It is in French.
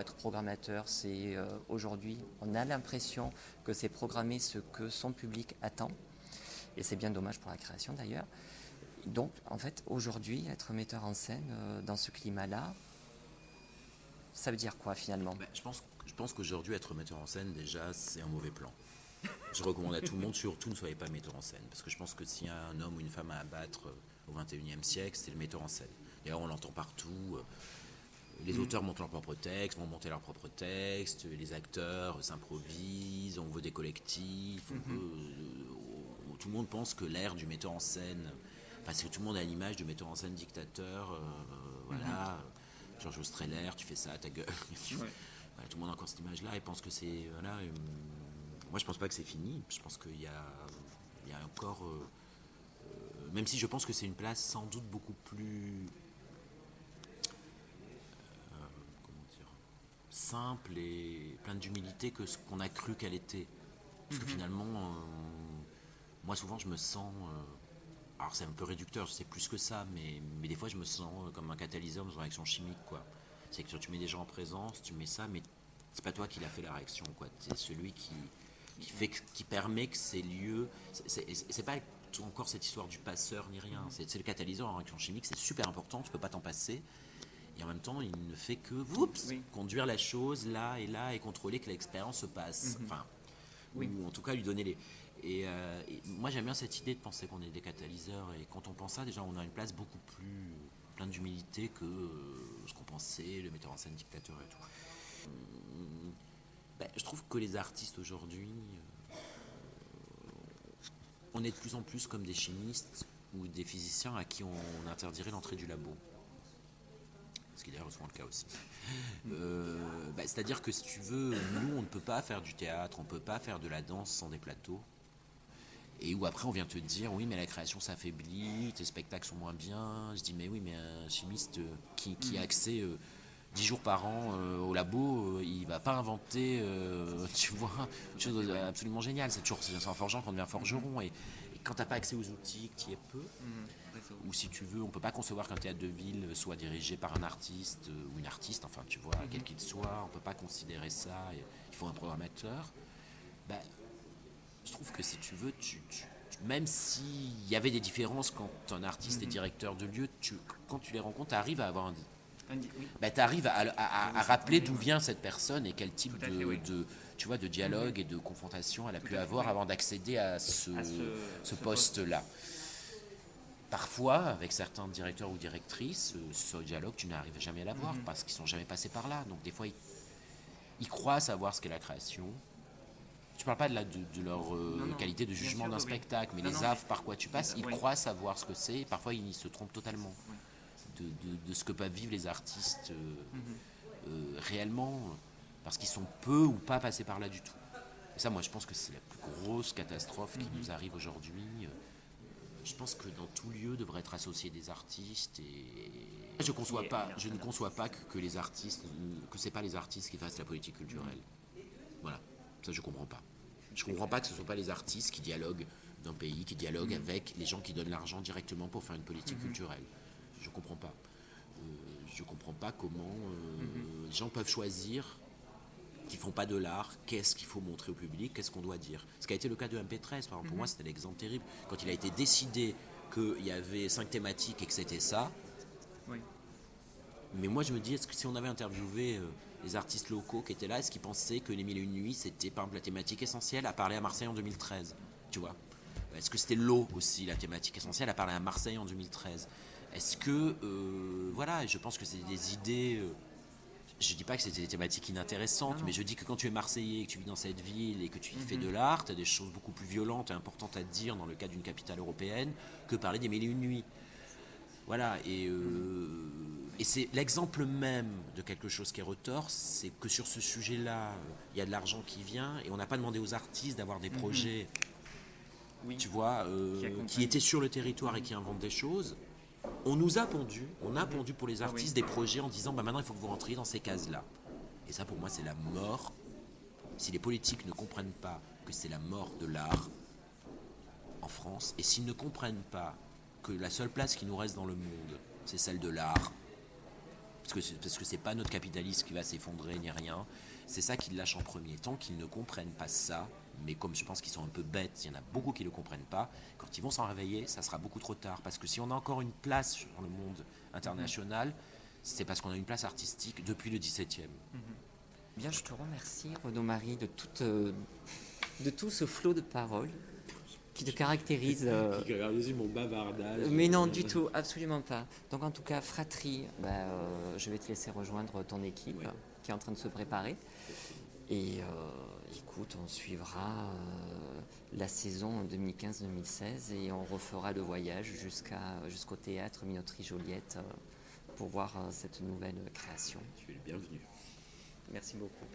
Être programmateur, c'est aujourd'hui, on a l'impression que c'est programmer ce que son public attend, et c'est bien dommage pour la création d'ailleurs. Donc, en fait, aujourd'hui, être metteur en scène dans ce climat-là, ça veut dire quoi finalement? Je pense qu'aujourd'hui, être metteur en scène, déjà, c'est un mauvais plan. Je recommande à tout le monde, surtout ne soyez pas metteur en scène. Parce que je pense que s'il y a un homme ou une femme à abattre au XXIe siècle, c'est le metteur en scène. D'ailleurs, on l'entend partout. Les auteurs montent leur propre texte, vont monter leur propre texte. Les acteurs s'improvisent, on veut des collectifs. Tout le monde pense que l'ère du metteur en scène, parce que tout le monde a l'image du metteur en scène dictateur. Voilà, Georges Strehler, tu fais ça à ta gueule. Ouais. Voilà, tout le monde a encore cette image-là et pense que c'est. Voilà, moi, je pense pas que c'est fini. Je pense qu'il y a, encore. Même si je pense que c'est une place sans doute beaucoup plus. Comment dire, simple et pleine d'humilité que ce qu'on a cru qu'elle était. Parce que finalement, moi, souvent, je me sens. Alors, c'est un peu réducteur, c'est plus que ça, mais des fois, je me sens comme un catalyseur dans une réaction chimique, quoi. C'est que tu mets des gens en présence, tu mets ça, mais c'est pas toi qui l'a fait la réaction, quoi. C'est celui qui permet que ces lieux. C'est pas encore cette histoire du passeur ni rien. C'est le catalyseur en réaction chimique, c'est super important, tu peux pas t'en passer. Et en même temps, il ne fait que Oui. conduire la chose là et contrôler que l'expérience se passe. Enfin, Oui. ou en tout cas lui donner les. Et moi, j'aime bien cette idée de penser qu'on est des catalyseurs. Et quand on pense ça, déjà, on a une place beaucoup plus pleine d'humilité que ce qu'on pensait, le metteur en scène dictateur et tout. Je trouve que les artistes aujourd'hui, on est de plus en plus comme des chimistes ou des physiciens à qui on interdirait l'entrée du labo. Ce qui est d'ailleurs souvent le cas aussi. C'est-à-dire que si tu veux, nous, on ne peut pas faire du théâtre, on ne peut pas faire de la danse sans des plateaux. Et où après on vient te dire, oui, mais la création s'affaiblit, tes spectacles sont moins bien. Je dis, mais oui, mais un chimiste qui a accès 10 jours par an au labo, il va pas inventer, tu vois, une chose absolument géniale. C'est en forgeant qu'on devient forgeron. Et quand t'as pas accès aux outils, que tu y es peu, ou si tu veux, on peut pas concevoir qu'un théâtre de ville soit dirigé par un artiste ou une artiste, enfin tu vois, quel qu'il soit, on peut pas considérer ça, il faut un programmateur. Ben, je trouve que si tu veux, même s'il y avait des différences quand un artiste est directeur de lieu, quand tu les rencontres, tu arrives à avoir Oui. tu arrives à rappeler d'où vient cette personne et quel type Tout à fait, oui. tu vois, de dialogue et de confrontation elle a pu à fait, avoir oui. avant d'accéder à À ce ce poste-là. Parfois, avec certains directeurs ou directrices, ce dialogue, tu n'arrives jamais à l'avoir parce qu'ils sont jamais passés par là. Donc des fois, ils croient savoir ce qu'est la création. Tu parles pas de leur Non, qualité de bien jugement sûr, d'un oui, oui. spectacle, mais Non, les non, affres par quoi tu passes, ils oui. croient savoir ce que c'est. Et parfois, ils se trompent totalement Oui. de ce que peuvent vivre les artistes réellement, parce qu'ils sont peu ou pas passés par là du tout. Et ça, moi, je pense que c'est la plus grosse catastrophe qui nous arrive aujourd'hui. Je pense que dans tout lieu devraient être associés des artistes et je ne conçois pas que les artistes, que c'est pas les artistes qui fassent la politique culturelle. Voilà, ça je comprends pas. Je comprends pas que ce ne sont pas les artistes qui dialoguent d'un pays, qui dialoguent avec les gens qui donnent l'argent directement pour faire une politique culturelle. Je comprends pas. Je comprends pas comment les gens peuvent choisir qui font pas de l'art, qu'est-ce qu'il faut montrer au public, qu'est-ce qu'on doit dire. Ce qui a été le cas de MP13, par exemple, pour moi c'était l'exemple terrible. Quand il a été décidé qu'il y avait 5 thématiques et que c'était ça, Oui. mais moi je me dis, est-ce que si on avait interviewé les artistes locaux qui étaient là, est-ce qu'ils pensaient que les Mille et une nuits c'était par exemple la thématique essentielle à parler à Marseille en 2013, tu vois? Est-ce que c'était l'eau aussi la thématique essentielle à parler à Marseille en 2013? Est-ce que, voilà, je pense que c'est des idées... je dis pas que c'était des thématiques inintéressantes, mais je dis que quand tu es Marseillais, que tu vis dans cette ville et que tu y fais de l'art, tu as des choses beaucoup plus violentes et importantes à dire dans le cadre d'une capitale européenne que parler des Mille et une nuits. Voilà, et c'est l'exemple même de quelque chose qui est retors, c'est que sur ce sujet-là, il y a de l'argent qui vient et on n'a pas demandé aux artistes d'avoir des projets, Oui. tu vois, qui étaient sur le territoire et qui inventent des choses. On nous a pondu, on a pondu pour les artistes des projets en disant maintenant il faut que vous rentriez dans ces cases-là. Et ça pour moi c'est la mort. Si les politiques ne comprennent pas que c'est la mort de l'art en France, et s'ils ne comprennent pas que la seule place qui nous reste dans le monde, c'est celle de l'art, parce que c'est pas notre capitalisme qui va s'effondrer ni rien. C'est ça qui lâche en premier. Tant qu'ils ne comprennent pas ça, mais comme je pense qu'ils sont un peu bêtes, il y en a beaucoup qui ne le comprennent pas, quand ils vont s'en réveiller, ça sera beaucoup trop tard. Parce que si on a encore une place sur le monde international, c'est parce qu'on a une place artistique depuis le 17e. Bien, je te remercie, Renaud-Marie, de tout ce flot de paroles qui te caractérise. Qui réalise mon bavardage. Mais non, du tout, absolument pas. Donc en tout cas, Fratrie, je vais te laisser rejoindre ton équipe qui est en train de se préparer. Et écoute, on suivra la saison 2015-2016 et on refera le voyage jusqu'au théâtre Minoterie Joliette pour voir cette nouvelle création. Tu es le bienvenu. Merci beaucoup.